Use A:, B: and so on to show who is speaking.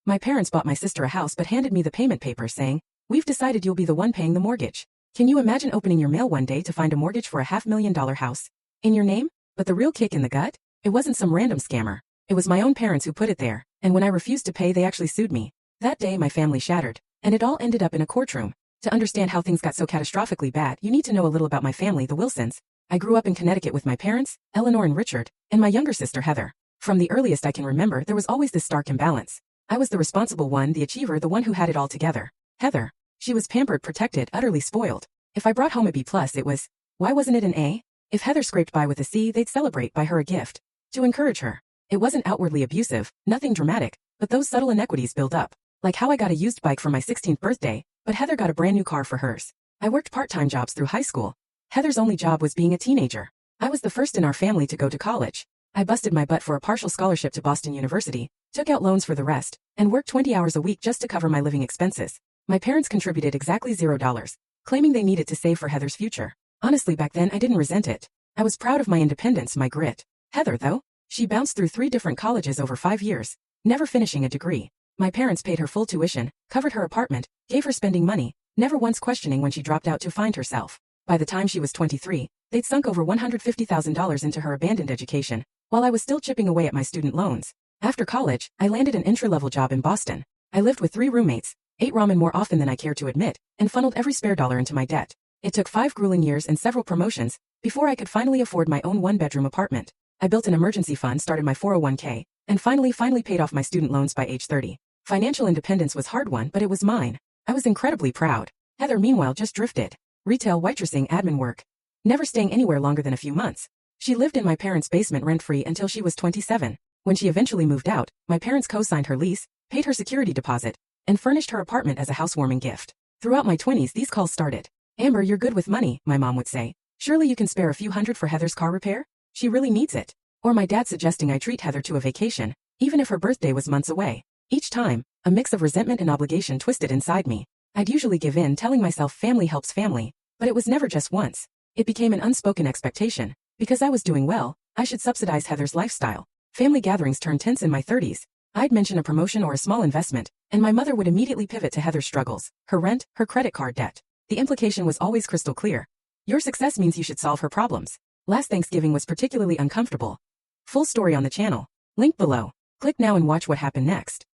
A: My parents bought my sister a house but handed me the payment papers saying, "We've decided you'll be the one paying the mortgage." Can you imagine opening your mail one day to find a mortgage for a $500,000 house in your name? But the real kick in the gut? It wasn't some random scammer. It was my own parents who put it there, and when I refused to pay they actually sued me. That day my family shattered, and it all ended up in a courtroom. To understand how things got so catastrophically bad, you need to know a little about my family, the Wilsons. I grew up in Connecticut with my parents, Eleanor and Richard, and my younger sister Heather. From the earliest I can remember, there was always this stark imbalance. I was the responsible one, the achiever, the one who had it all together. Heather. She was pampered, protected, utterly spoiled. If I brought home a B+, it was, why wasn't it an A? If Heather scraped by with a C, they'd celebrate, buy her a gift. To encourage her. It wasn't outwardly abusive, nothing dramatic, but those subtle inequities build up. Like how I got a used bike for my 16th birthday, but Heather got a brand new car for hers. I worked part-time jobs through high school. Heather's only job was being a teenager. I was the first in our family to go to college. I busted my butt for a partial scholarship to Boston University, took out loans for the rest, and worked 20 hours a week just to cover my living expenses. My parents contributed exactly $0, claiming they needed to save for Heather's future. Honestly, back then I didn't resent it. I was proud of my independence, my grit. Heather, though, she bounced through 3 different colleges over 5 years, never finishing a degree. My parents paid her full tuition, covered her apartment, gave her spending money, never once questioning when she dropped out to find herself. By the time she was 23, they'd sunk over $150,000 into her abandoned education, while I was still chipping away at my student loans. After college, I landed an entry-level job in Boston. I lived with 3 roommates, ate ramen more often than I cared to admit, and funneled every spare dollar into my debt. It took 5 grueling years and several promotions before I could finally afford my own 1-bedroom apartment. I built an emergency fund, started my 401k, and finally paid off my student loans by age 30. Financial independence was hard won, but it was mine. I was incredibly proud. Heather, meanwhile, just drifted. Retail, waitressing, admin work. Never staying anywhere longer than a few months. She lived in my parents' basement rent-free until she was 27. When she eventually moved out, my parents co-signed her lease, paid her security deposit, and furnished her apartment as a housewarming gift. Throughout my 20s, these calls started. "Amber, you're good with money," my mom would say. "Surely you can spare a few hundred for Heather's car repair? She really needs it." Or my dad suggesting I treat Heather to a vacation, even if her birthday was months away. Each time, a mix of resentment and obligation twisted inside me. I'd usually give in, telling myself family helps family, but it was never just once. It became an unspoken expectation. Because I was doing well, I should subsidize Heather's lifestyle. Family gatherings turned tense in my 30s. I'd mention a promotion or a small investment, and my mother would immediately pivot to Heather's struggles, her rent, her credit card debt. The implication was always crystal clear. Your success means you should solve her problems. Last Thanksgiving was particularly uncomfortable. Full story on the channel. Link below. Click now and watch what happened next.